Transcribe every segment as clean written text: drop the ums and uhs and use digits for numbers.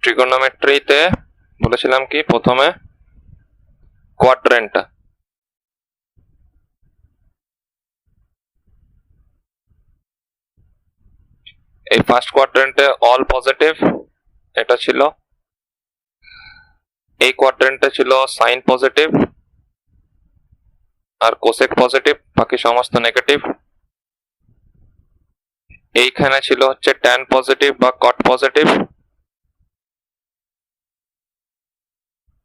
ট্রিগোনোমেট্রিতে বলেছিলাম কি প্রথমে কোয়াড্রেন্ট, এই ফার্স্ট কোয়াড্রেন্টে অল পজিটিভ এটা ছিল, এই কোয়াড্রেন্টে ছিল সাইন পজিটিভ আর কোসেক পজিটিভ, বাকি সমস্ত নেগেটিভ। এইখানে ছিল হচ্ছে ট্যান পজিটিভ বা কট পজিটিভ,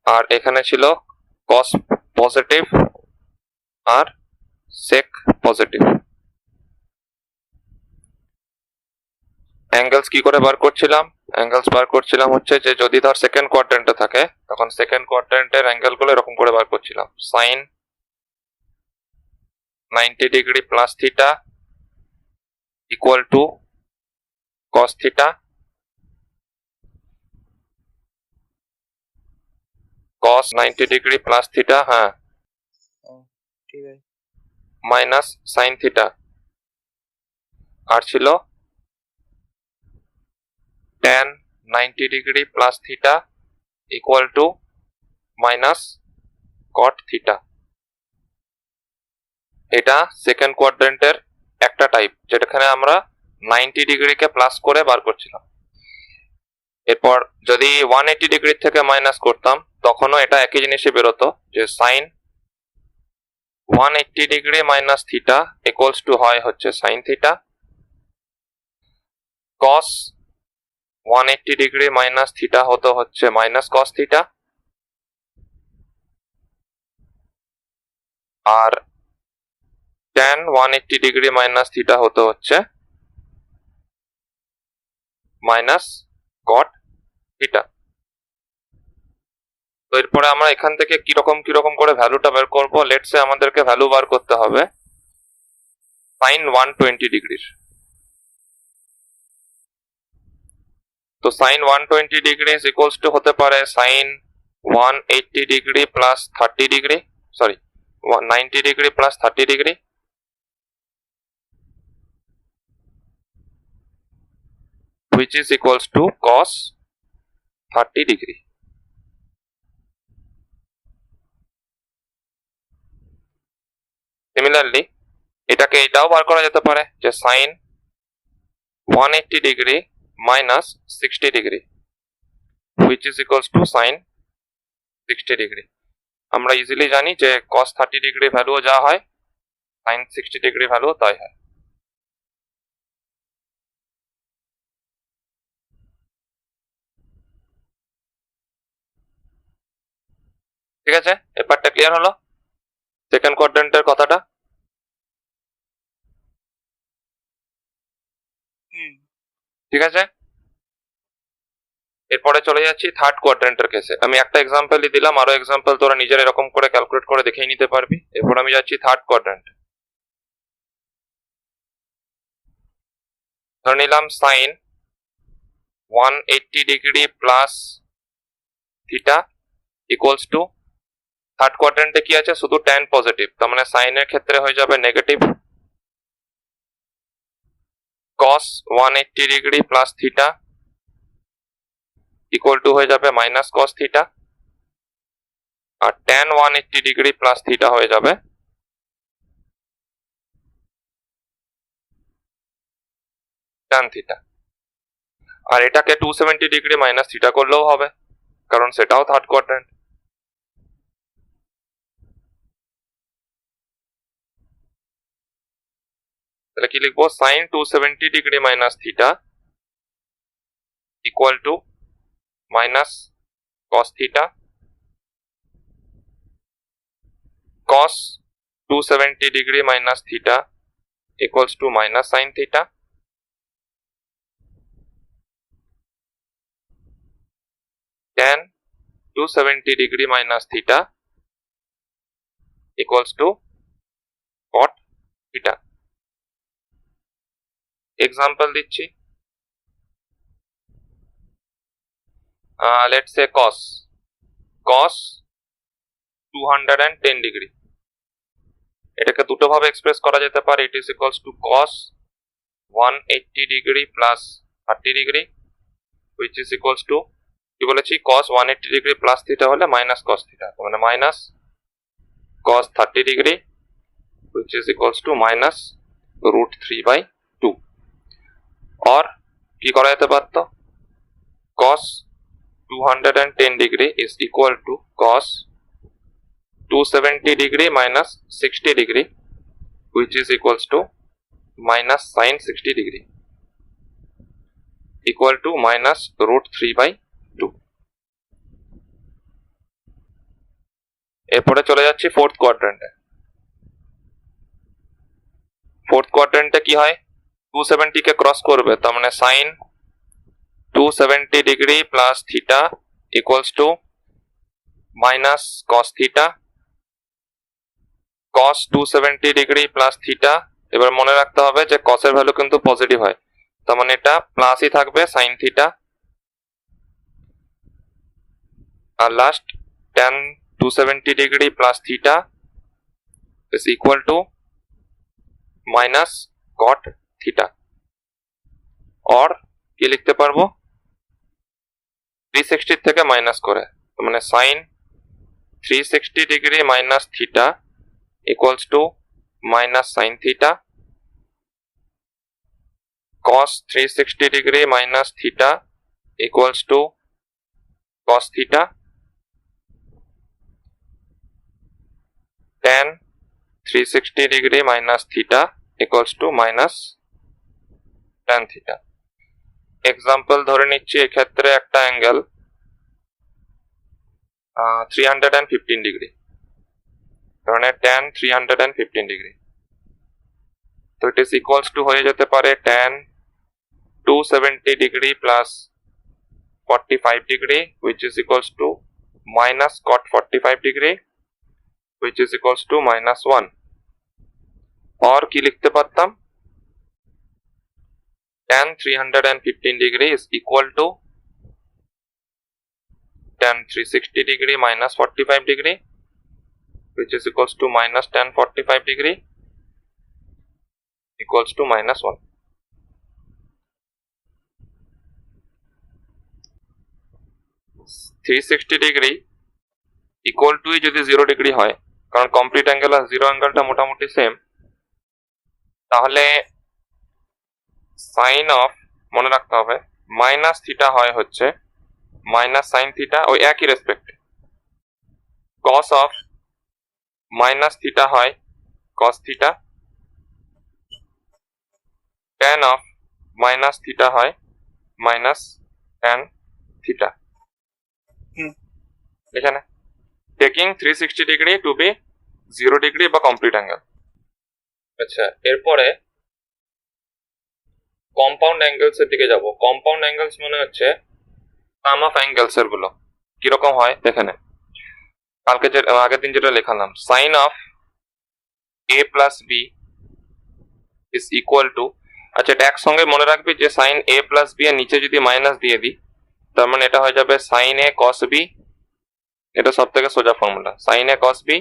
আর এখানে ছিল কস পজিটিভ আর সেক পজিটিভ। অ্যাঙ্গেলস কি করে বার করছিলাম? অ্যাঙ্গেলস বার করছিলাম হচ্ছে যে যদি ধর সেকেন্ড কোয়াড্রেন্টে থাকে তখন সেকেন্ড কোয়াড্রেন্টের অ্যাঙ্গেলগুলো এরকম করে বার করছিলাম, sine 90 degree plus theta equal to cos theta, cos 90 degree plus theta, হ্যাঁ ঠিক আছে, মাইনাস সাইন থিটা, আর ছিল tan 90 degree plus theta equal to minus cot theta. এটা সেকেন্ড কোয়াড্রেন্টের একটা টাইপ, যেটাখানে আমরা 90 ডিগ্রিকে প্লাস করে বার করছিলাম। এরপর যদি 180 ডিগ্রি থেকে মাইনাস করতাম তখনও এটা একই জিনিসই বেরোতো, যে sine 180 degree minus theta equals to হয় হচ্ছে sine theta, cos 180 degree minus theta হতো হচ্ছে মাইনাস কস থিটা, আর tan 180 ডিগ্রি মাইনাস থিটা হতো হচ্ছে মাইনাস কট থিটা। তো এরপরে আমরা এখান থেকে কিরকম করে ভ্যালুটা বের করব। লেটসে আমাদেরকে ভ্যালু বার করতে হবে সাইন 120 ডিগ্রির। তো সাইন 120 ডিগ্রি ইকুয়ালস টু হতে পারে sine 180 degree plus 30 degree, sorry 90 degree plus 30 degree, which is equals to cos 30 degree. Similarly এটাকে এটাও বার করা যেতে পারে যে sine 180 degree minus 60 degree, which is equals to sin 60 degree. আমরা ইজিলি জানি যে cos 30 ডিগ্রি ভ্যালুও যা হয় sin 60 ডিগ্রি ভ্যালুও তাই হয়। ঠিক আছে, এবারটা ক্লিয়ার হলো সেকেন্ড কোয়াড্রেন্টের কথাটা। ঠিক আছে, এরপরে চলে যাচ্ছি থার্ড কোয়াড্রেন্টের কেসে। আমি একটা এক্সাম্পলই দিলাম, আরো এক্সাম্পল তোরা নিজের এরকম করে ক্যালকুলেট করে দেখেই নিতে পারবি। এরপর আমি যাচ্ছি থার্ড কোয়াড্রেন্ট। ধরে নিলাম sine 180 degree plus theta equals to, third কোয়াড্রেন্টে কি আছে শুধু ট্যান পজিটিভ, তার মানে সাইনের ক্ষেত্রে হয়ে যাবে নেগেটিভ, কস 180 degree plus theta equal two হয়ে যাবে মাইনাস কস থিটা, আর ট্যান 180 ডিগ্রি প্লাস থিটা হয়ে যাবে ট্যান থিটা। আর এটাকে 270 ডিগ্রি মাইনাস থিটা করলেও হবে, কারণ সেটাও থার্ড কোয়াড্রেন্ট। তাহলে কি লিখবো, sine 270 degree minus theta equal to minus cos theta, cos 270 degree minus theta equals to minus sine theta, tan 270 degree minus theta equals to cot theta। Example দিচ্ছি, let's say cos 210 degree, এটাকে দুটো ভাবে express করা যেতে পারে। ইট is equals to cos 180 degree plus 30 degree which is equals to কি বলেছি, cos 180 degree plus theta হলে মাইনাস cos থিটা, মানে minus cos 30 degree which is equals to minus root 3/2, or কি করা যেতে পারত, cos 210 degree is equal to cos 270 degree minus 60 degree which is equals to minus sin 60 degree equal to minus root 3/2। এরপরে চলে যাচ্ছি fourth কোয়াড্রেন্টে। Fourth কোয়াড্রেন্টে কি হয়, 270 কে cross করবে, তার মানে sine 270 degree plus theta equals to minus cos theta, cos 270 degree plus theta. এবার মনে রাখতে হবে যে কসের ভ্যালু কিন্তু পজিটিভ হয়, তার মানে এটা প্লাসই থাকবে সাইন থিটা। আর last tan 270 degree plus theta is equal to minus cot theta, or কি লিখতে পারবো 360 থেকে মাইনাস করে, মানে sine 360 degree minus theta equals to minus sine theta, cos 360 degree minus theta equals to cos theta, tan 360 degree minus theta equals to minus tan theta. Example ধরে নিচ্ছি, এক্ষেত্রে একটা অ্যাঙ্গেল 315 ডিগ্রি, ধরনের tan 315 ডিগ্রি, তো ইট is equals two হয়ে যেতে পারে tan 270 degree plus 45 degree which is equals to minus cot 45 degree which is equals to minus 1, और কি লিখতে পারতাম tan 315 degree is equal to tan 360 degree minus 45 degree which is equals to minus tan 45 degree equals to minus 1। Three sixty degree equal to যদি 0 degree হয়, কারণ complete angle আর zero অ্যাঙ্গেলটা মোটামুটি same, তাহলে sine of মনে রাখতে হবে minus theta হয় হচ্ছে মাইনাস সাইন থিটা, ওই একই রেসপেক্টে। কস অফ মাইনাস থিটা হয় cos theta, tan of minus theta হয় মাইনাস ট্যান থিটা। এখানে taking 360 degree to be 0 degree বা কমপ্লিট অ্যাঙ্গেল। আচ্ছা, এরপরে কম্পাউন্ড অ্যাঙ্গেলস এর দিকে যাব। কম্পাউন্ড অ্যাঙ্গেলস মানে হচ্ছে সাম অফ অ্যাঙ্গেলস এর গুলো কিরকম হয় এখানে, কালকে যে আগের দিন যেটা লেখালাম, sine of a plus b is equal to, আচ্ছা এটা একসঙ্গে মনে রাখবি যে সাইন a প্লাস বি এর নিচে যদি মাইনাস দিয়ে দিই, তার মানে এটা হয়ে যাবে সাইন a কস বি। এটা সব থেকে সোজা formula, sine a cos b,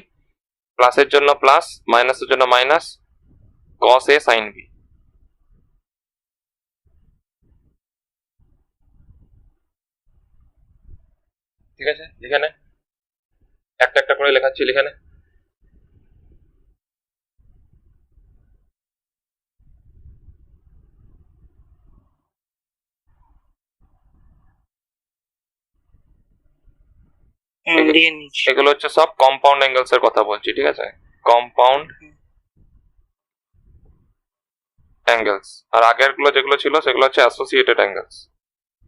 প্লাসের জন্য প্লাস মাইনাসের জন্য minus, cos a sine b. ঠিক আছে, এখানে একটা একটা করে লেখাচ্ছি, এখানে এগুলো হচ্ছে সব কম্পাউন্ড অ্যাঙ্গেলস এর কথা বলছি, ঠিক আছে, কম্পাউন্ড অ্যাঙ্গেলস। আর আগের গুলো যেগুলো ছিল সেগুলো হচ্ছে অ্যাসোসিয়েটেড অ্যাঙ্গেলস।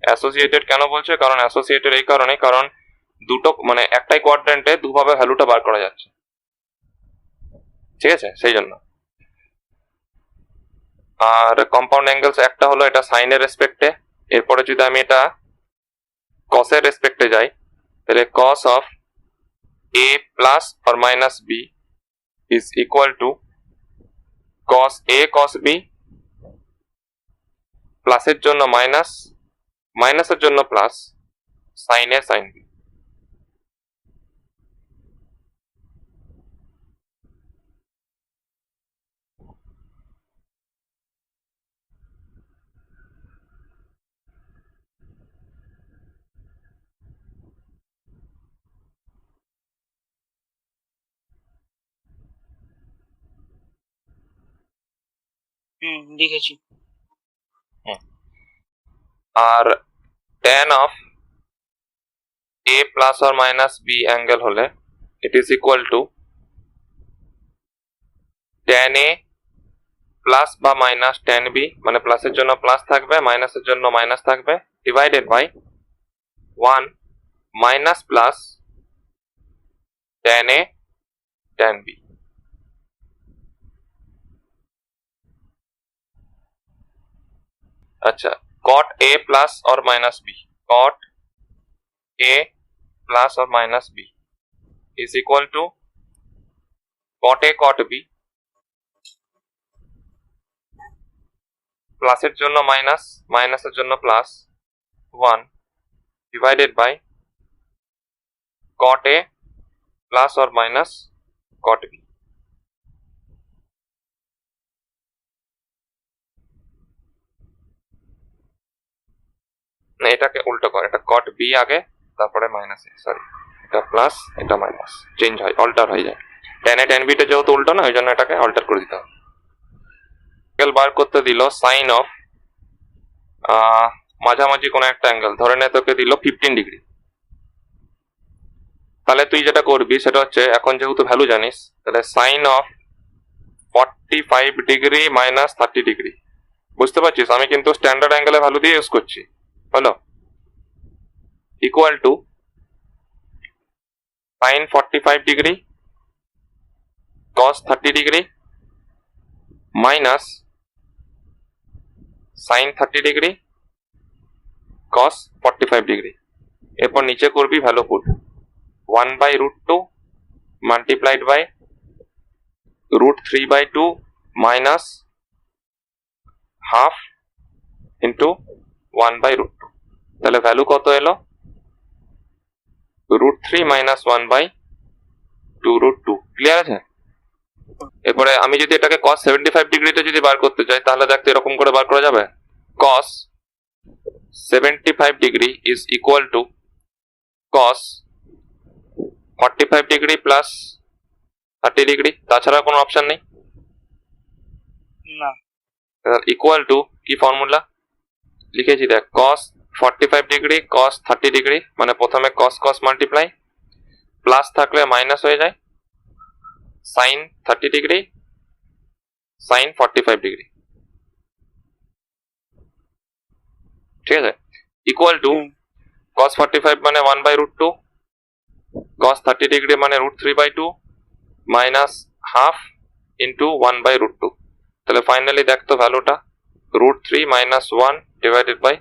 অ্যাসোসিয়েটেড কেন বলছে, কারণ অ্যাসোসিয়েটেড এই কারণে, কারণ দুটো মানে একটাই কোয়াড্রেন্টে দুভাবে ভ্যালুটা বার করা যাচ্ছে, ঠিক আছে, সেই জন্য। আর কম্পাউন্ড অ্যাঙ্গেলস একটা হলো এটা সাইনের রেসপেক্টে, এরপরে যদি আমি এটা কসের রেসপেক্টে যাই, তাহলে cos of a plus or minus b is equal to cos a cos b, প্লাসের জন্য মাইনাস, মাইনাসের জন্য plus, sine a sine b. লিখেছি। আর tan of a plus or minus b angle হলে it is equal to tan a plus বা minus tan b, মানে প্লাসের জন্য প্লাস থাকবে, মাইনাসের জন্য মাইনাস থাকবে, divided by 1 minus plus tan a tan b। আচ্ছা, cot a plus or minus b, cot a plus or minus b is equal to cot a cot b, প্লাসের জন্য মাইনাস, মাইনাসের জন্য plus 1 divided by cot a plus or minus cot b। না, এটাকে উল্টো কর, এটা cot b আগে তারপরে মাইনাস এ, সরি এটা প্লাস এটা মাইনাস, চেঞ্জ হয়, অল্টার হয়ে যায়। tan a tan b টা যেহেতু উল্টো না, ওই জন্য এটাকে অল্টার করে দিতে হবে। বার করতে দিল সাইন অফ মাঝামাঝি কোনো একটা অ্যাঙ্গেল, ধরে নে তোকে দিল 15 ডিগ্রি। তাহলে তুই যেটা করবি সেটা হচ্ছে, এখন যেহেতু ভ্যালু জানিস, তাহলে sine of 45 degree minus 30 degree, বুঝতে পারছিস? আমি কিন্তু স্ট্যান্ডার্ড অ্যাঙ্গেলের ভ্যালু দিয়ে ইউজ করছি, হলো equal to sine 45 degree cos 30 degree minus sine 30 degree cos 45 degree. এরপর নিচে করবি value put, 1/√2 multiplied by √3/2 minus half into 1/√2। তাহলে ভ্যালু কত এলো? √3 মাইনাস 1/2√2। ক্লিয়ার আছে? এরপরে আমি যদি এটাকে cos 75 ডিগ্রিতে যদি বার করতে চাই, তাহলে দেখতে এরকম করে বার করা যাবে, cos 75 degree is equal to cos 45 degree plus 30 degree, তাছাড়া কোনো অপশন নেই না। ইকুয়াল টু কি ফর্মুলা লিখেছি দেখ, cos 45 ডিগ্রি cos 30 ডিগ্রি, মানে প্রথমে cos cos মাল্টিপ্লাই, প্লাস থাকলে মাইনাস হয়ে যায়, sin 30 ডিগ্রি sin 45 ডিগ্রি, ঠিক আছে? ইকুয়াল টু cos 45 মানে 1/√2, cos 30 ডিগ্রি মানে √3/2 মাইনাস হাফ ইন্টু 1/√2। তাহলে ফাইনালি দেখতো ভ্যালুটা √3 মাইনাস 1 ডিভাইডেড বাই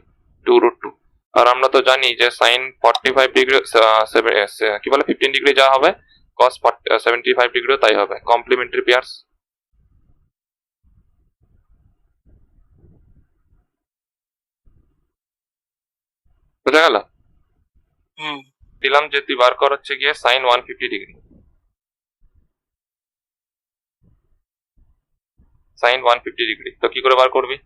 2√2। আর আমরা তো জানি যে সাইন 45 ডিগ্রি কি বলে 15 ডিগ্রি যা হবে, cos 75 ডিগ্রিও তাই হবে, কমপ্লিমেন্টারি পেয়ার্স। বুঝা গেল? দিলাম যে তুই বার কর হচ্ছে গিয়ে সাইন 150 ডিগ্রি, সাইন 150 ডিগ্রি। তো কি করে বার করবি?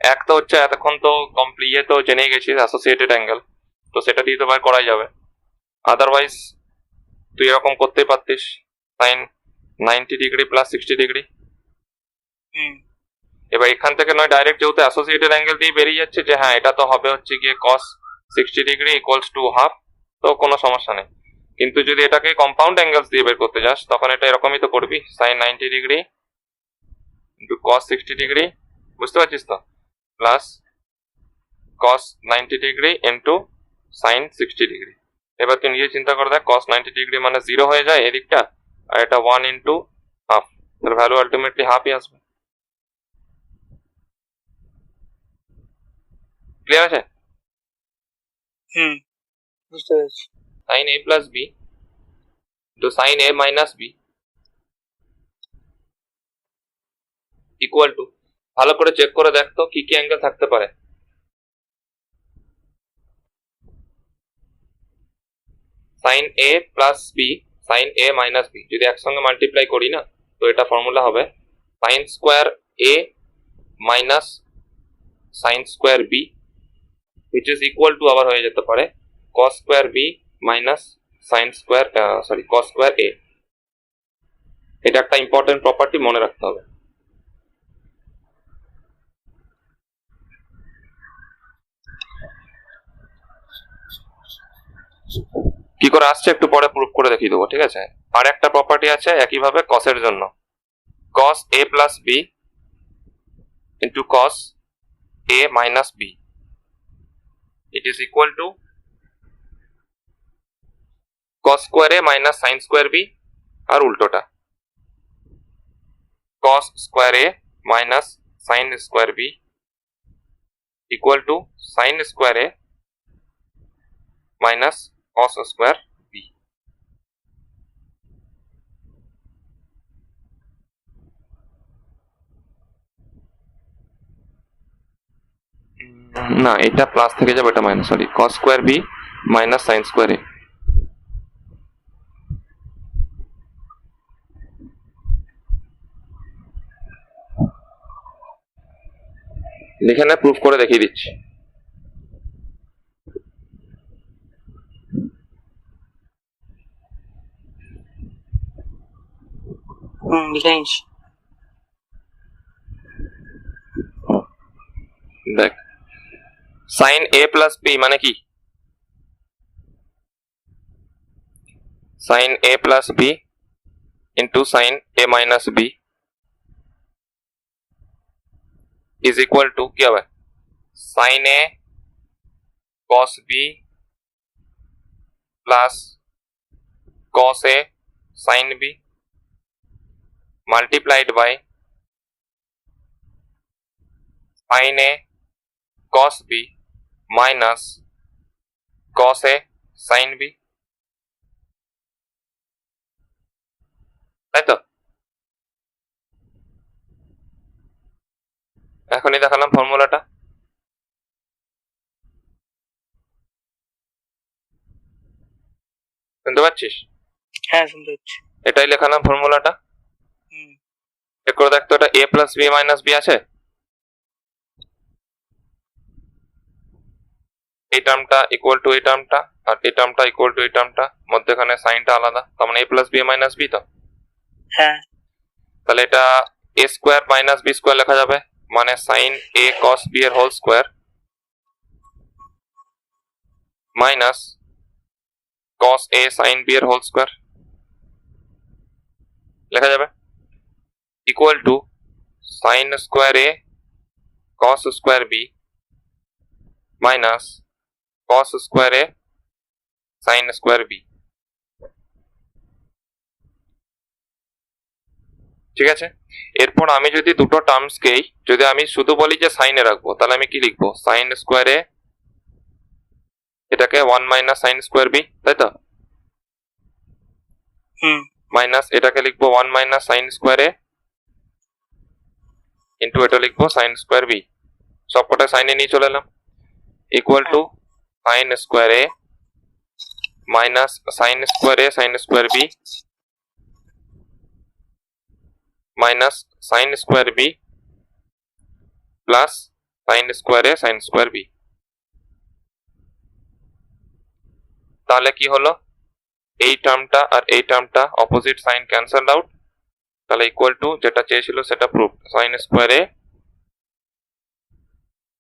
এক তো হচ্ছে এতক্ষণ তো কমপ্লিট তো জেনে গেছিস অ্যাসোসিয়েটেড অ্যাঙ্গেল, তো সেটা দিয়ে তো বার করাই যাবে। আদারওয়াইজ তুই এরকম করতেই পারতিস, সাইন 90 ডিগ্রি প্লাস 60 ডিগ্রি। এবার এখান থেকে নয় ডাইরেক্ট যেহেতু অ্যাসোসিয়েটেড অ্যাঙ্গেল দিয়ে বেরিয়ে যাচ্ছে যে হ্যাঁ এটা তো হবে হচ্ছে গিয়ে cos 60 degree equals to half, তো কোনো সমস্যা নেই। কিন্তু যদি এটাকে কম্পাউন্ড অ্যাঙ্গেলস দিয়ে বের করতে যাস, তখন এটা এরকমই তো করবি, sine 90 degree into cos 60 degree, বুঝতে পারছিস তো, plus cos 90 degree into sine 60 degree. এবার তুই নিজে চিন্তা করে দেখ, cos 90 ডিগ্রি মানে 0 হয়ে যায় এদিকটা, আর এটা 1 ইন্টু হাফ, তার ভ্যালু আলটিমেটলি হাফই আসবে। ক্লিয়ার আছে? বুঝতে পেরেছি। sin a plus b to sin a minus b equal to, ভালো করে চেক করে দেখ তো কি কি অ্যাঙ্গেল থাকতে পারে। sin a plus b sin a minus b যদি একসঙ্গে মাল্টিপ্লাই করি না, তো এটা ফর্মুলা হবে sin square a minus sin square b which is equal to আবার হয়ে যেতে পারে cos square b minus sin square cos square a। এটা একটা ইম্পর্টেন্ট প্রপার্টি, মনে রাখতে হবে। কি করে আসছে একটু পরে প্রুফ করে দেখিয়ে দেবো, ঠিক আছে। আর একটা প্রপার্টি আছে একইভাবে কসের জন্য, cos a plus b into cos a minus b it is equal to cos square a minus sine square b, আর উল্টোটা cos square a minus sine square b equal to sine square a minus cos square b. না, এটা plus থেকে যাবে, এটা minus, sorry, cos square b minus sine square a. এখানে proof করে দেখিয়ে দিচ্ছি। লিখে নিচ্ছি। দেখ, সাইন এ প্লাস বি মানে কি, sine a plus b into sine a minus b is equal to কি হবে, sine a cos b plus cos a sine b multiplied by sine a cos b minus cos a sin b, তাই তো। এখনই দেখালাম ফর্মুলাটা, শুনতে পাচ্ছিস? হ্যাঁ, শুনতে পাচ্ছি। এটাই লেখালাম ফর্মুলাটা। চেক করে দেখতো, এটা a plus B minus b আছে, এই টার্মটা ইকুয়াল টু এই টার্মটা, আর এই টার্মটা ইকুয়াল টু এই টার্মটা, মধ্যেখানে সাইনটা আলাদা, তার মানে a plus B minus b তো। হ্যাঁ, তাহলে এটা a square minus b square লেখা যাবে, মানে সাইন a cos b এর whole square minus cos a sin b এর হোল স্কোয়ার লেখা যাবে, equal to sine square a cos square b minus cos square a sin square b। ঠিক আছে, এরপর আমি যদি দুটো টার্মসকেই যদি আমি শুধু বলি যে সাইনে রাখবো, তাহলে আমি কি লিখবো, সাইন স্কোয়ার এ, এটাকে 1 মাইনাস সাইন স্কোয়ার বি, তাই তো, মাইনাস এটাকে লিখবো 1 minus sine square a into এটা লিখবো সাইন স্কোয়ার বি, সবকটা সাইনে নিয়ে চলে এলাম, equal to sine square a minus sine square a sine square b minus sine square b plus sine square a sine square b. তাহলে কি হলো, এই টার্মটা আর এই টার্মটা অপোজিট সাইন ক্যান্সেল আউট, তাহলে ইকুয়াল টু যেটা চেয়েছিল সেটা proof, sine square a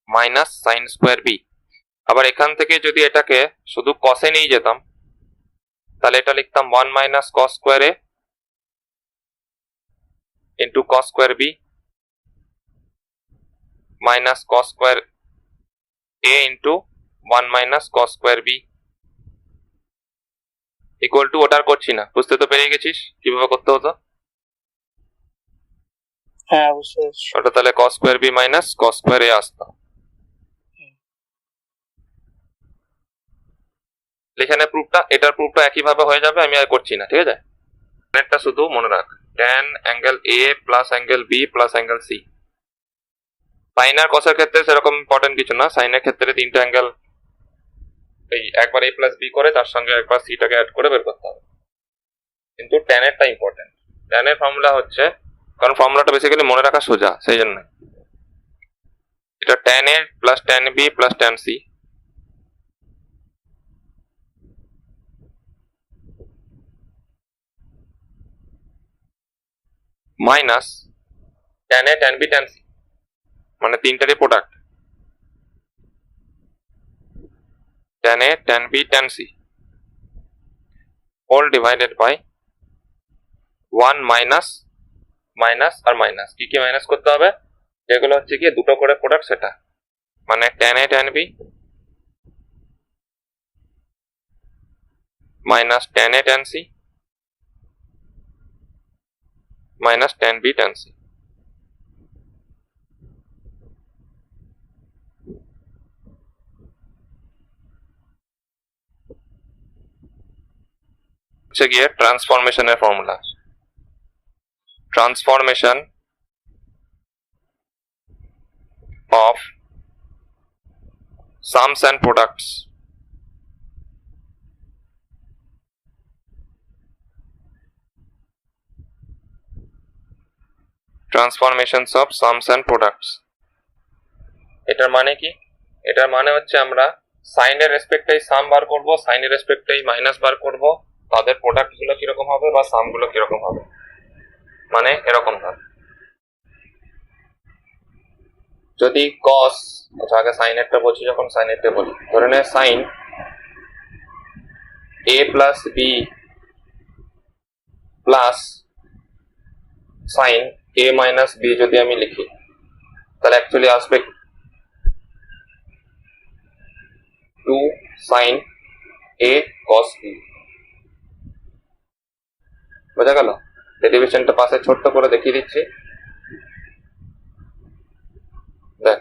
minus sine square b. আবার এখান থেকে যদি এটাকে শুধু কসে নিয়ে যেতাম, তাহলে এটা লিখতাম 1 minus cos square a into cos square b minus cos square a into 1 minus cos square b equal to, ওটার করছি না, বুঝতে তো পেরে গেছিস কিভাবে করতে হতো। হ্যাঁ, অবশ্যই। ওটা তাহলে cos square b minus cos square a আসতো। এখানে প্রুফটা, এটার প্রুফটা একইভাবে হয়ে যাবে, আমি আর করছি না, ঠিক আছে। এটা শুধু মনে রাখ, tan angle a plus angle b plus angle c. Sine আর কসের ক্ষেত্রে সেরকম ইম্পর্টেন্ট কিছু না, সাইনের ক্ষেত্রে তিনটা অ্যাঙ্গেল এই একবার a প্লাস বি করে তার সঙ্গে একবার সিটাকে অ্যাড করে বের করতে হবে, কিন্তু tan এরটা ইম্পর্টেন্ট। tan এর ফর্মুলা হচ্ছে, কারণ ফর্মুলাটা বেসিক্যালি মনে রাখা সোজা, সেই জন্য এটা tan a plus tan b plus tan c minus tan a tan b tan c, মানে তিনটারই product, tan a tan b tan c whole divided by 1 minus minus আর মাইনাস, কি কি মাইনাস করতে হবে, যেগুলো হচ্ছে কি দুটো করে প্রোডাক্ট সেটা, মানে tan a tan b minus tan a tan c minus tan b tan c। হচ্ছে গিয়ে ট্রান্সফরমেশনের formula, transformation of sums and products transformations of sums and products. এটার মানে কি, এটার মানে হচ্ছে আমরা সাইনের রেসপেক্টেই সাম বার করব, সাইনের রেসপেক্টেই মাইনাস বার করব, তাদের প্রোডাক্ট গুলো কিরকম হবে বা সাম গুলো কিরকম হবে, মানে এরকম হবে। যদি কস, আচ্ছা আগে সাইনেরটা বলছি, যখন সাইনেরটা বলি, ধরে নে sine a plus B plus sine a minus b যদি আমি লিখি, তাহলে অ্যাকচুয়ালি আসবে 2 সাইন a cos b। বোঝা গেল? ডেরিভেশনটা পাশে ছোট্ট করে দেখিয়ে দিচ্ছি। দেখ,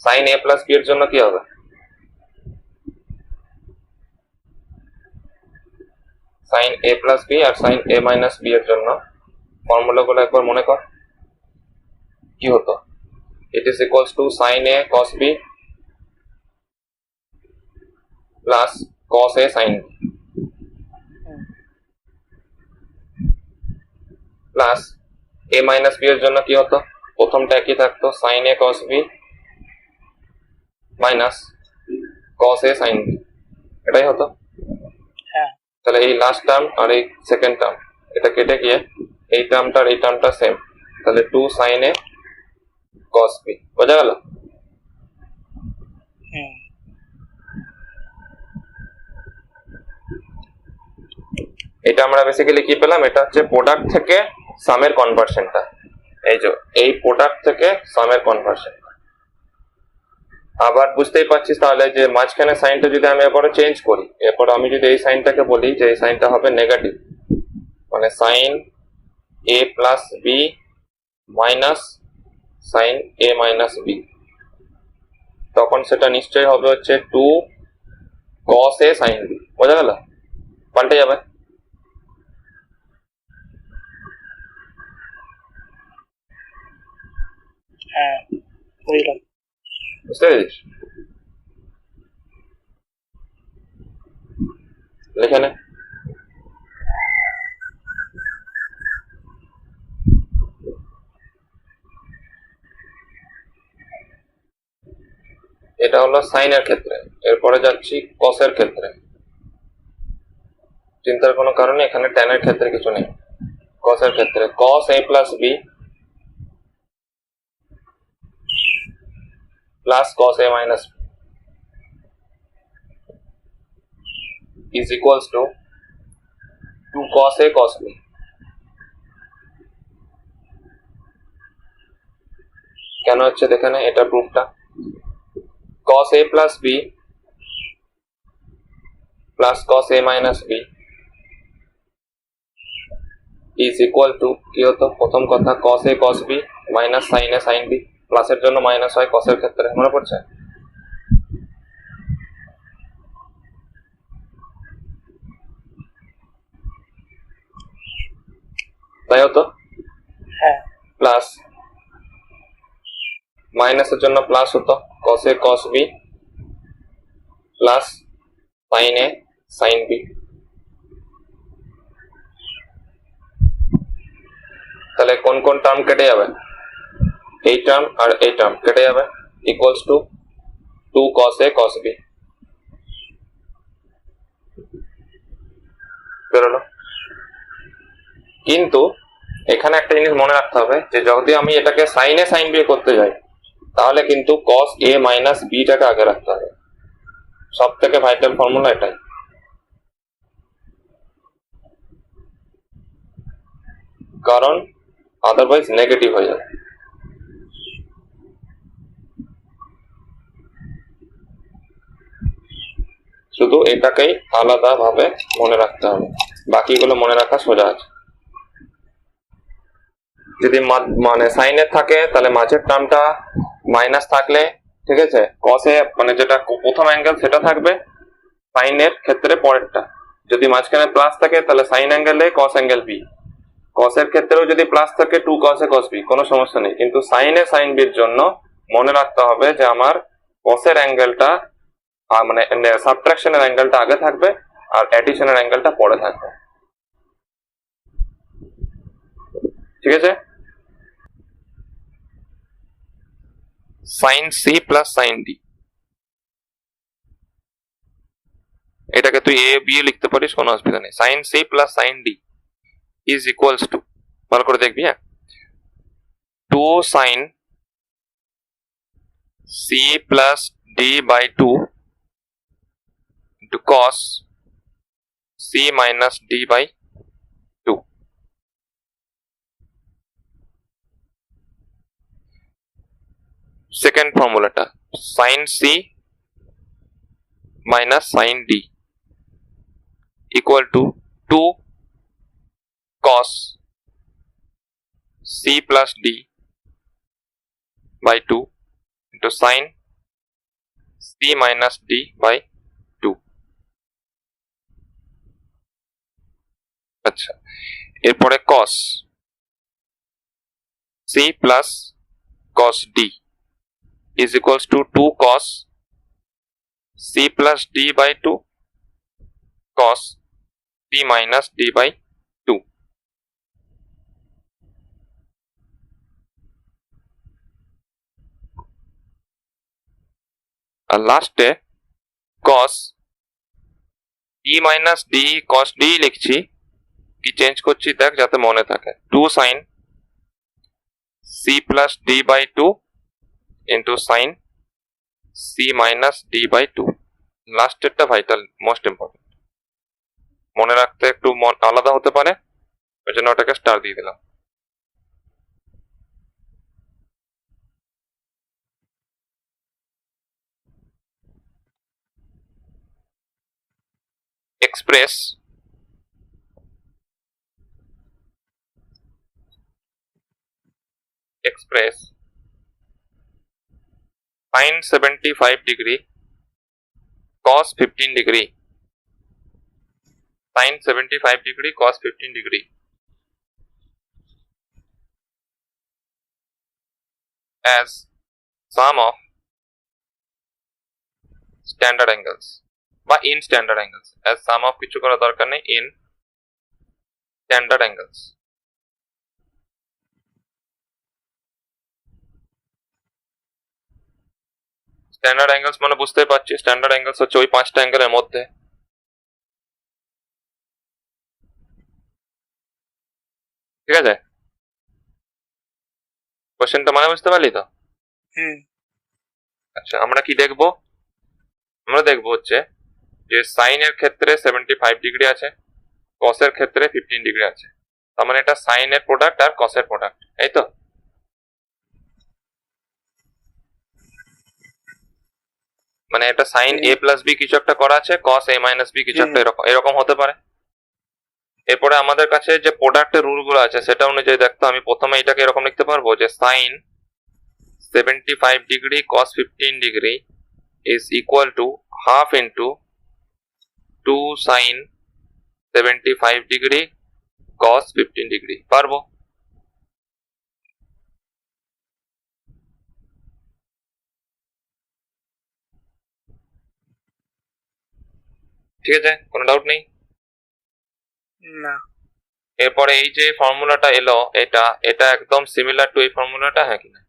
সাইন a প্লাস বি এর জন্য কি হবে, সাইন a প্লাস বি আর সাইন a মাইনাস বি এর জন্য ফর্মুলাগুলো একবার মনে কর, কি হতো, it is equals to sine a cos b plus cos a sin b plus a minus b এর জন্য কি হতো, প্রথমটা একই থাকতো, sine a cos b minus cos a sin b, এটাই হতো। হ্যাঁ তাহলে এই লাস্ট টার্ম আর এই সেকেন্ড টার্ম এটা কেটে গিয়ে এই টার্মটা আর এই টার্মটা সেম, তাহলে 2 sin a cos b। বোঝা গেল? হুম এটা আমরা বেসিক্যালি কি পেলাম, এটা হচ্ছে প্রোডাক্ট থেকে সামের কনভার্সনটা, এই যে এই প্রোডাক্ট থেকে সামের কনভার্সন। আবার বুঝতেই পারছিস তাহলে যে মাঝখানে সাইনটা যদি আমি এরপরে চেঞ্জ করি, এরপর আমি যদি এই সাইনটাকে বলি যে এই সাইনটা হবে নেগেটিভ, মানে sine a plus B minus sine a minus B, তখন সেটা নিশ্চয়ই হবে হচ্ছে 2 cos a sin b। বোঝা গেল? পাল্টে যাবে। হ্যাঁ বুঝলাম। বুঝতে পেরেছিস? লিখে নে। এটা হলো সাইনের ক্ষেত্রে, এরপরে যাচ্ছি কসের ক্ষেত্রে। চিন্তার কোনো কারণে এখানে ট্যানের ক্ষেত্রে কিছু নেই। কসের ক্ষেত্রে cos a plus B plus cos a minus is equals to 2 cos a cos b। কেন হচ্ছে দেখে নে, এটা প্রুফটা, cos a plus b plus cos a minus b is equal to কি হতো, প্রথম কথা cos a cos b minus sin a sin b, প্লাসের জন্য মাইনাস হয় cos এর ক্ষেত্রে, মনে পড়ছে? তাই হতো, হ্যাঁ প্লাস মাইনাসের জন্য প্লাস হতো cos a cos b plus sin a sin b। তাহলে কোন কোন টার্ম কেটে যাবে, এই টার্ম আর এই টার্ম কেটে যাবে, equals to 2 cos a cos b বেরোলো। কিন্তু এখানে একটা জিনিস মনে রাখতে হবে যে যদি আমি এটাকে সাইন এ সাইন বি করতে যাই, তাহলে কিন্তু cos a মাইনাস b টাকে আগে রাখতে হবে, সব থেকে ভাইটাল ফর্মুলা এটাই। কারণ আদারওয়াইজ নেগেটিভ হয়ে যাবে। শুধু এটাকেই আলাদাভাবে মনে রাখতে হবে, বাকিগুলো মনে রাখা সোজা আছে। যদি মানে সাইনের থাকে তাহলে মাঝের টার্মটা মাইনাস থাকলে, ঠিক আছে, কসে মানে যেটা প্রথম অ্যাঙ্গেল সেটা থাকবে, সাইনের ক্ষেত্রে পরেরটা। যদি মাঝখানে প্লাস থাকে তাহলে sine angle a cos angle b. কসের ক্ষেত্রেও যদি প্লাস থাকে 2 cos এ cos b, কোনো সমস্যা নেই। কিন্তু সাইনে সাইন বির জন্য মনে রাখতে হবে যে আমার কসের অ্যাঙ্গেলটা মানে সাবট্রাকশনের অ্যাঙ্গেলটা আগে থাকবে আর অ্যাডিশনের অ্যাঙ্গেলটা পরে থাকবে, ঠিক আছে। Sine C plus sine D, এটাকে তুই এ বি লিখতে পারিস, কোনো অসুবিধা নেই। Sine C plus sine D is equals to, ভালো করে দেখবি, হ্যাঁ, 2 sine C plus D by 2 into cos c minus d by 2. Second formula, sin c minus sin d equal to 2 cos c plus d by 2 into sin c minus d by 2. আচ্ছা, এরপরে cos c plus cos d is equals to 2 cos c plus d by 2 cos c minus d by 2. আর লাস্টে cos d minus d cos d লিখছি, কি change করছি দেখ যাতে মনে থাকে, 2 sin c plus d by 2 into sin c minus d by 2. লাস্টেরটা vital, most important, মনে রাখতে একটু আলাদা হতে পারে, ওই জন্য ওটাকে স্টার দিয়ে দিলাম। express sin 75 degree cos 15 degree, sin 75 degree cos 15 degree as sum of standard angles বা in standard angles, as sum of কিছু করা দরকার নেই, in standard angles। Standard angles মানে বুঝতেই পারছি, স্ট্যান্ডার্ড অ্যাঙ্গেলস হচ্ছে ওই 5টা অ্যাঙ্গেলের মধ্যে, ঠিক আছে। কোশ্চেনটা মানে বুঝতে পারলি তো? আচ্ছা, আমরা কি দেখবো? আমরা দেখবো হচ্ছে যে সাইনের ক্ষেত্রে 75 ডিগ্রি আছে, কসের ক্ষেত্রে 15 ডিগ্রি আছে, তার মানে এটা সাইনের প্রোডাক্ট আর কসের প্রোডাক্ট, এই তো। মানে এটা সাইন এ প্লাস বি কিছু একটা করা আছে, কস এ মাইনাস বি কিছু একটা এরকম হতে পারে। এরপরে আমাদের কাছে যে প্রোডাক্টের রুল গুলো আছে সেটা অনুযায়ী দেখতো, আমি প্রথমে এটাকে এরকম লিখতে পারবো যে sine 75 degree cos 15 degree is equal to half into 2 sin 75 degree cos 15 degree, পারবো। ঠিক আছে, কোনো ডাউট নেই না। এরপরে এই যে ফর্মুলাটা এলো, এটা এটা একদম সিমিলার টু এই ফর্মুলাটা, হ্যাঁ কিনা?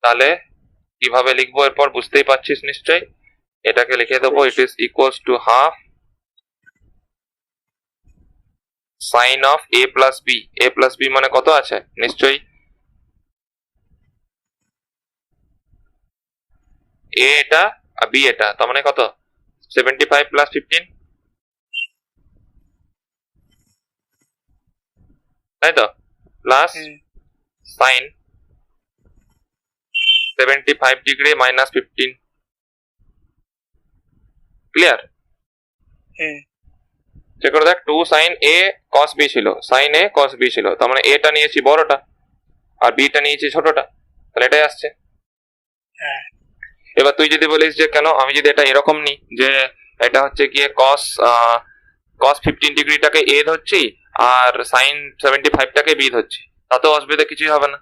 তাহলে কিভাবে লিখবো এরপর বুঝতেই পারছিস নিশ্চয়ই। এটাকে লিখে দেবো, it is equals to half sine of A plus B. A plus B মানে কত আছে নিশ্চয়ই, এ এটা আর বি এটা, তার মানে কত, 75 প্লাস 15, তাই তো, প্লাস হুম সাইন 75 ডিগ্রি মাইনাস 15, ক্লিয়ার? হুম চেক করে দেখ, 2 সাইন এ কস বি ছিল, সাইন এ কস বি ছিল, তার মানে এটা নিয়েছি বড়টা আর বিটা নিয়েছি ছোটটা, তাহলে এটাই আসছে। হ্যাঁ এবার তুই যদি বলিস যে কেন আমি যদি এটা এরকম নিই যে এটা হচ্ছে গিয়ে কস কস 15 ডিগ্রিটাকে এ ধরছি আর সাইন 75টাকে বি ধরছি, তাতেও অসুবিধা কিছুই হবে না।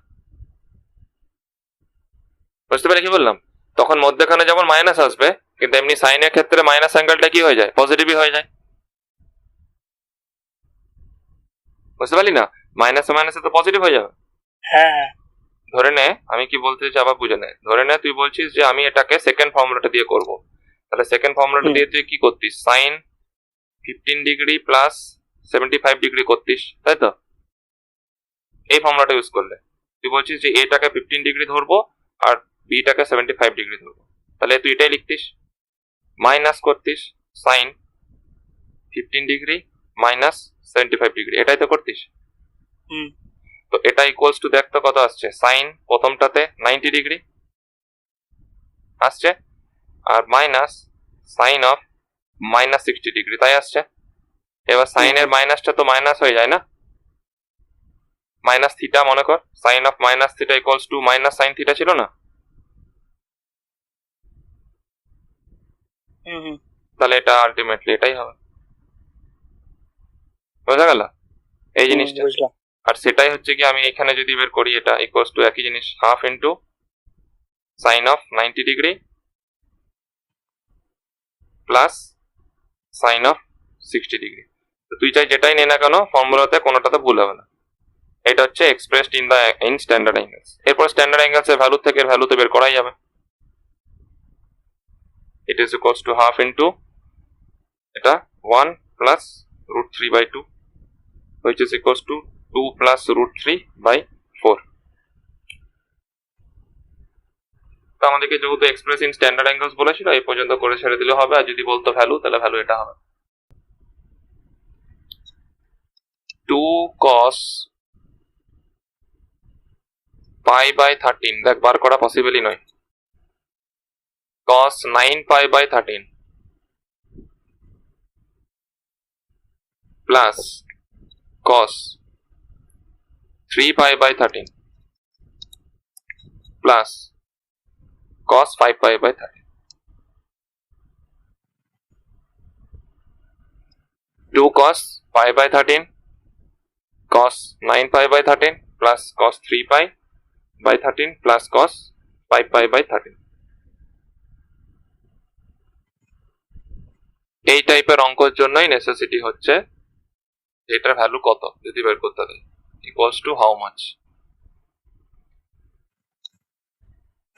বুঝতে পারি কি বললাম? তখন মধ্যখানে যেমন মাইনাস আসবে, কিন্তু এমনি সাইনের ক্ষেত্রে মাইনাস অ্যাঙ্গেলটা কি হয়ে যায়, পজিটিভই হয়ে যায়। বুঝতে পারলি না? মাইনাসে মাইনাসে তো পজিটিভ হয়ে যাবে। হ্যাঁ ধরে নে, আমি কি বলতে চাই আবার বুঝে নে, ধরে নে তুই বলছিস যে আমি এটাকে সেকেন্ড ফর্মুলাটা দিয়ে করব, তাহলে সেকেন্ড ফর্মুলাটা দিয়ে তুই কি করতিস, সাইন 15 ডিগ্রি প্লাস 75 ডিগ্রি করতিস, তাই তো? এই ফর্মুলাটা ইউজ করলে তুই বলছিস যে এটাকে 15 ডিগ্রি ধরবো আর বিটাকে 75 ডিগ্রি ধরবো, তাহলে তুই এটাই লিখতিস, মাইনাস করতিস সাইন 15 ডিগ্রি মাইনাস 75 ডিগ্রি, এটাই তো করতিস। হুম তো এটা ইকুয়ালস টু, দেখ তো কত আসছে, সাইন প্রথমটাতে 90 ডিগ্রি আসছে আর minus sine of minus 60 degree, তাই আসছে। এবার সাইনের মাইনাসটা তো মাইনাস হয়ে যায় না, মাইনাস থিটা মনে কর, sine of minus theta equals to minus sine theta ছিল না, হুম হুম তাহলে এটা আলটিমেটলি এটাই হবে। বোঝা গেল এই জিনিসটা? বুঝলাম আর সেটাই হচ্ছে কি আমি এখানে যদি বের করি, এটা ইকুয়ালস টু একই জিনিস, half into sign of 90 degree plus sign of 60 degree. তো তুই চাই যেটাই নে না কেন ফর্মুলাতে কোনোটাতে ভুল হবে না। এটা হচ্ছে এক্সপ্রেসড ইন স্ট্যান্ডার্ড অ্যাঙ্গেলস। এরপর স্ট্যান্ডার্ড অ্যাঙ্গেলস এর ভ্যালু থেকে এর ভ্যালুতে বের করাই যাবে। ইট is equals to half into এটা 1 plus root 3/2 which is equals to 2 plus root 3/4। তো আমাদেরকে যেহেতু এক্সপ্রেস ইন স্ট্যান্ডার্ড অ্যাঙ্গেলস বলেছিল, এই পর্যন্ত করে ছেড়ে দিলে হবে, আর যদি বলতো ভ্যালু, তাহলে ভ্যালু এটা হবে 2 cos pi/13। দেখ বার করা পসিবলই নয়, cos 9 pi/13 plus cos 3 pi/13 plus cos 5 pi/13। 2 cos pi/13 cos 9 pi/13 plus cos 3 pi/13 plus cos 5 pi/13। এই টাইপের অঙ্কের জন্যই নেসেসিটি হচ্ছে এটার ভ্যালু কত যদি বের করতে দেয়, ইকুয়ালস টু হাউ মাচ।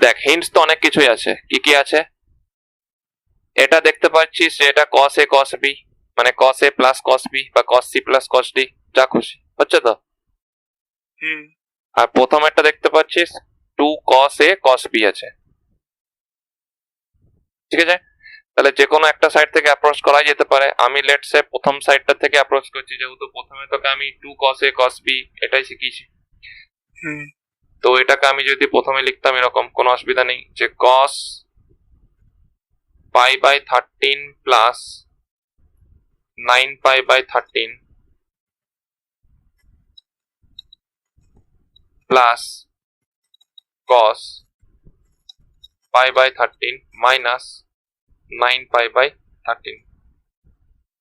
দেখ হিন্টস তো অনেক কিছুই আছে, কি কি আছে, এটা দেখতে পাচ্ছিস যে এটা cos a cos b, মানে cos a plus cos b বা cos c plus cos d, যা খুশি হচ্ছে তো। হুম আর প্রথম একটা দেখতে পাচ্ছিস 2 cos a cos b আছে, ঠিক আছে? তাহলে যে কোনো একটা সাইড থেকে অ্যাপ্রোচ করা যেতে পারে। আমি লেটস সে প্রথম সাইডটা থেকে অ্যাপ্রোচ করছি, যেহেতু প্রথমে তোকে আমি 2 cos a cos b এটাই শিখিয়েছি। হুম তো এটাকে আমি যদি প্রথমে লিখতাম এরকম, কোনো অসুবিধা নেই, যে cos pi/13 plus 9 pi/13 plus cos pi/13 minus 9 pi/13।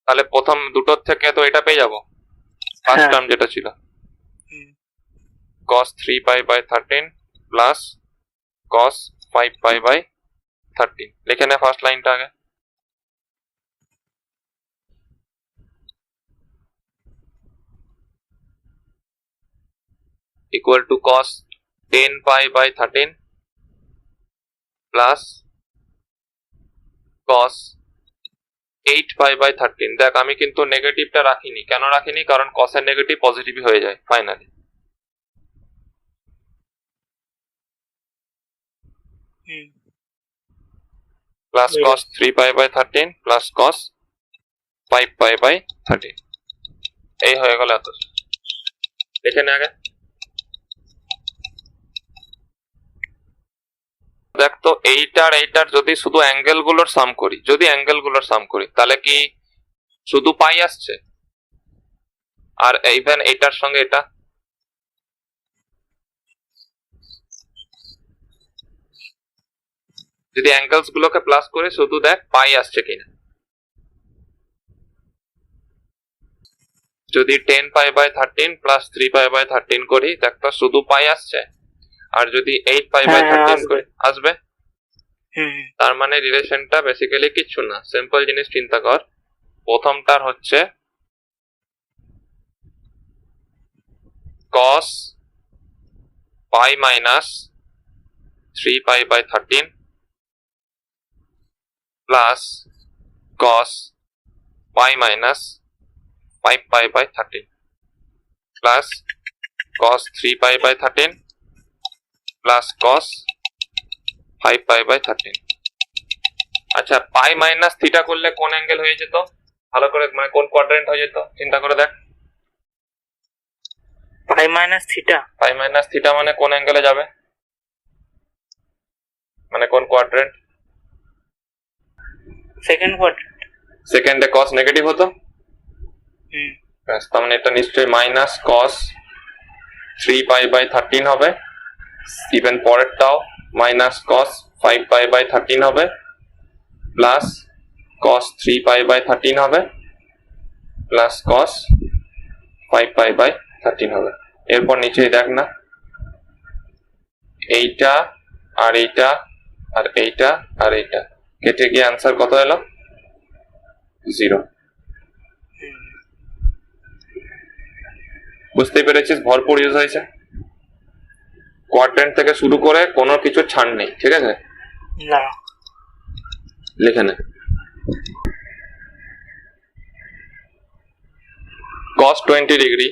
তাহলে প্রথম দুটোর থেকে তো এটা পেয়ে যাবো, ফার্স্ট হ্যাঁ। টার্ম যেটা ছিল হুম cos 3 pi/13 plus cos 5 pi/13। লিখে নে ফার্স্ট লাইনটা আগে, equal to cos 10 pi/13 plus cos 8 pi/13। দেখ আমি কিন্তু নেগেটিভটা রাখিনি, কেন রাখিনি, কারণ cos এর নেগেটিভ পজিটিভ হয়ে যায় finally. Hmm plus cos 3 pi/13 plus cos 5 pi/13, এই হয়ে গেল এত। এখানে আগে দেখ তো এইটার যদি শুধু অ্যাঙ্গেল গুলোর সাম করি, তাহলে কি শুধু পাই আসছে? আর ইভেন এইটার সঙ্গে এটা যদি অ্যাঙ্গেলস গুলোকে প্লাস করে শুধু দেখ পাই আসছে কিনা। যদি 10 pi by 13 plus 3 pi by 13 করি দেখ তো শুধু পাই আসছে। আর যদি 8 পাই বাই 13 করি আসবে। তার মানে রিলেশনটা বেসিক্যালি কিচ্ছু না, সিম্পল জিনিস চিন্তা কর। প্রথমটার হচ্ছে cos pi minus 3 pi by 13 plus cos pi minus 5 pi by 13 plus cos 3 pi by 13 plus cos 5 pi by 13। আচ্ছা, পাই মাইনাস থিটা করলে কোন অ্যাঙ্গেল হয়ে যেত? ভালো করে মানে কোন কোয়াড্রেন্ট হয়ে যেত চিন্তা করে দেখ। পাই মাইনাস থিটা মানে কোন অ্যাঙ্গেলে যাবে, মানে কোন কোয়াড্রেন্ট? সেকেন্ডে cos নেগেটিভ হতো। ব্যাস, তার মানে এটা নিশ্চয়ই মাইনাস cos 3 পাই বাই 13 হবে। ইভেন পরেরটাও মাইনাস cos 5 পাই বাই 13 হবে প্লাস cos 3 পাই বাই 13 হবে প্লাস cos 5 পাই বাই 13 হবে। এরপর নিচেই দেখ না, এইটা আর এইটা আর এইটা আর এইটা কেটে গিয়ে অ্যান্সার কত এলো? 0। বুঝতেই পেরেছিস, ভরপুর ইউজ হয়েছে। কোয়াড্রেন্ট থেকে শুরু করে কোনো কিছু ছাড় নেই, ঠিক আছে? না, লিখে নে। cos 20 degree,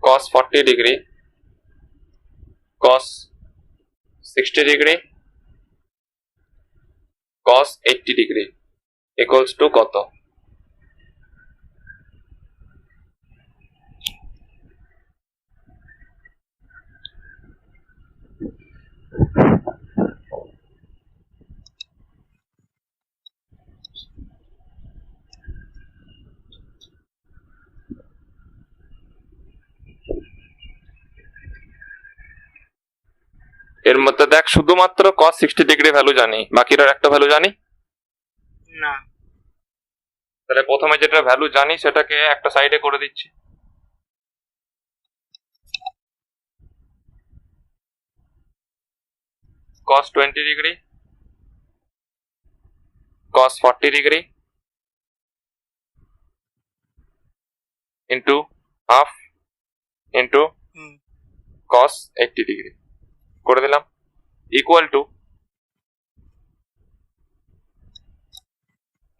cos 40 degree, cos 60 degree, cos 80 degree equals to কত? এর মধ্যে দেখ শুধুমাত্র cos 60 ডিগ্রি ভ্যালু জানি, বাকিটার একটা ভ্যালু জানি না। তাহলে প্রথমে যেটা ভ্যালু জানি সেটাকে একটা সাইডে করে দিচ্ছি। cos 20 degree, cos 40 degree into half into cos 80 degree করে দিলাম ইকুয়াল টু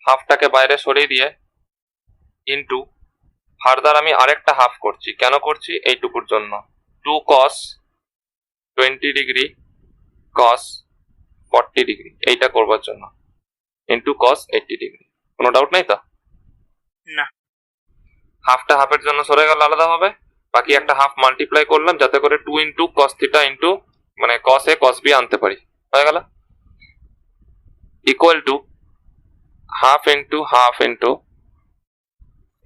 হাফটাকে বাইরে সরিয়ে দিয়ে ইন্টু ফার্দার আমি আরেকটা হাফ করছি। কেন করছি? এইটুকুর জন্য 2 cos 20 ডিগ্রি cos 40 ডিগ্রি এইটা করবার জন্য ইন্টু cos 80 ডিগ্রি। কোনো ডাউট নাই তো? না। হাফটা হাফের জন্য সরে গেল আলাদা হবে, বাকি একটা হাফ মাল্টিপ্লাই করলাম যাতে করে 2 ইন্টু cos থিটা ইন্টু মানে cos a cos b আনতে পারি, হয়ে গেল ইকুয়াল টু হাফ ইন্টু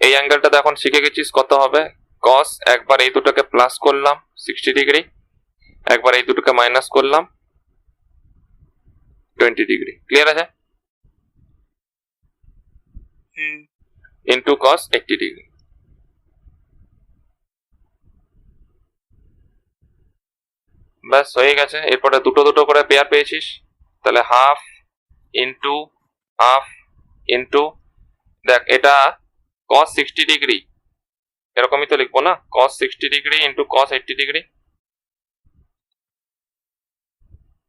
এই অ্যাঙ্গেলটা এখন শিখে গেছিস কত হবে? cos একবার এই দুটোকে প্লাস করলাম 60 ডিগ্রি, একবার এই দুটোকে মাইনাস করলাম 20 ডিগ্রি। ক্লিয়ার আছে? Into cos 80 degree. ব্যাস হয়ে গেছে। এরপরে দুটো দুটো করে পেয়ার পেয়েছিস, তাহলে হাফ ইন্টু দেখ এটা cos 60 ডিগ্রি এরকমই তো লিখবো না, cos 60 degree into cos 80 degree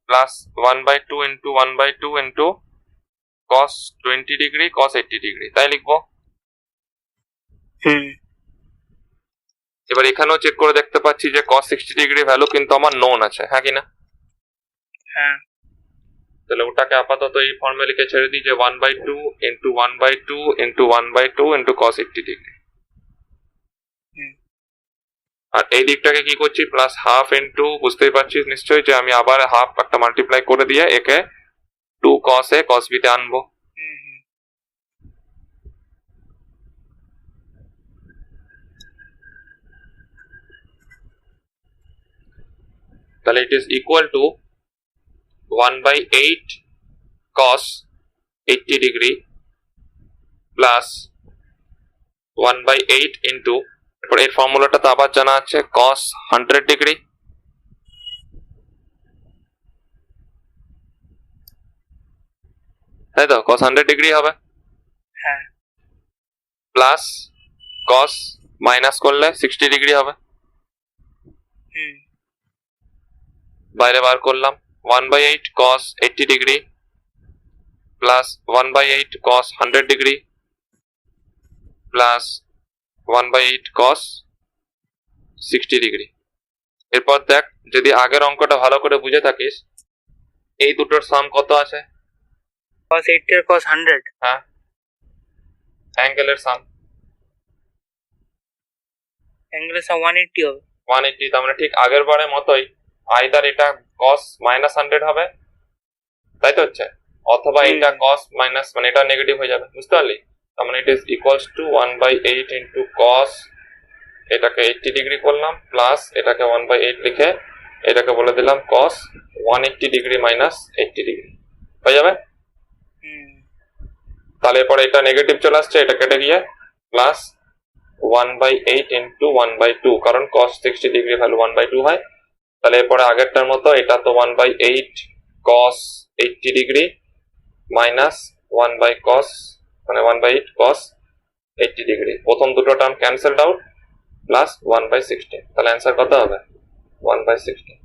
plus 1/2 into 1/2 into cos 20 degree cos 80 degree, তাই লিখবো। এবার এখানেও চেক করে দেখতে পাচ্ছি যে cos 60 ডিগ্রি ভ্যালু কিন্তু আমার নোন আছে, হ্যাঁ কি না? হ্যাঁ। তাহলে ওটাকে আপাতত এই ফর্মে লিখে ছেড়ে দিই যে 1/2 into 1/2 into 1/2 into cos 80 degree. আর এই দিকটাকে কি করছি প্লাস হাফ ইন্টু, বুঝতেই পারছিস নিশ্চয়ই যে আমি আবার হাফ একটা মাল্টিপ্লাই করে দিয়ে একে 2 cos a cos b তে আনবো। হুম হুম তাহলে ইট is equal two 1/8 cos 80 degree plus 1/8 into, এরপর এর ফর্মুলাটা তো আবার জানা আছে, cos 100 ডিগ্রি তাই তো, cos 100 ডিগ্রি হবে হ্যাঁ প্লাস cos মাইনাস করলে 60 ডিগ্রি হবে, হুম বাইরে বার করলাম 1/8 cos 80 degree plus 1/8 cos 100 degree plus 1/8 cos 60 degree. এরপর দেখ, যদি আগের অঙ্কটা ভালো করে বুঝে থাকিস, এই দুটোর সাম কত আছে? cos 80 আর cos 100 হ্যাঁ, অ্যাঙ্গেলের সাম অ্যাঙ্গেলের সব 180 হবে। 180, তার মানে ঠিক আগের বারের মতোই আইদার এটা cos মাইনাস 100 হবে, তাই তো হচ্ছে, অথবা এটা cos মাইনাস, মানে এটা নেগেটিভ হয়ে যাবে, বুঝতে পারলি? তার মানে ইট is equals two 1/8 into cos, এটাকে 80 ডিগ্রি করলাম প্লাস এটাকে 1/8 লিখে এটাকে বলে দিলাম cos 180 ডিগ্রি মাইনাস 80 ডিগ্রি হয়ে যাবে। হুম তাহলে এরপরে এটা নেগেটিভ চলে আসছে, এটা কেটে গিয়ে প্লাস 1/8 ইন্টু 1/2, কারণ cos 60 ডিগ্রি ভ্যালু 1/2 হয়। তাহলে এরপরে আগেরটার মতো এটা তো 1/8 cos 80 ডিগ্রি মাইনাস 1/cos, মানে 1/8 cos 80 ডিগ্রি, প্রথম দুটো টার্ম ক্যান্সেলড আউট প্লাস 1/16, তাহলে অ্যান্সার কত হবে? 1/16।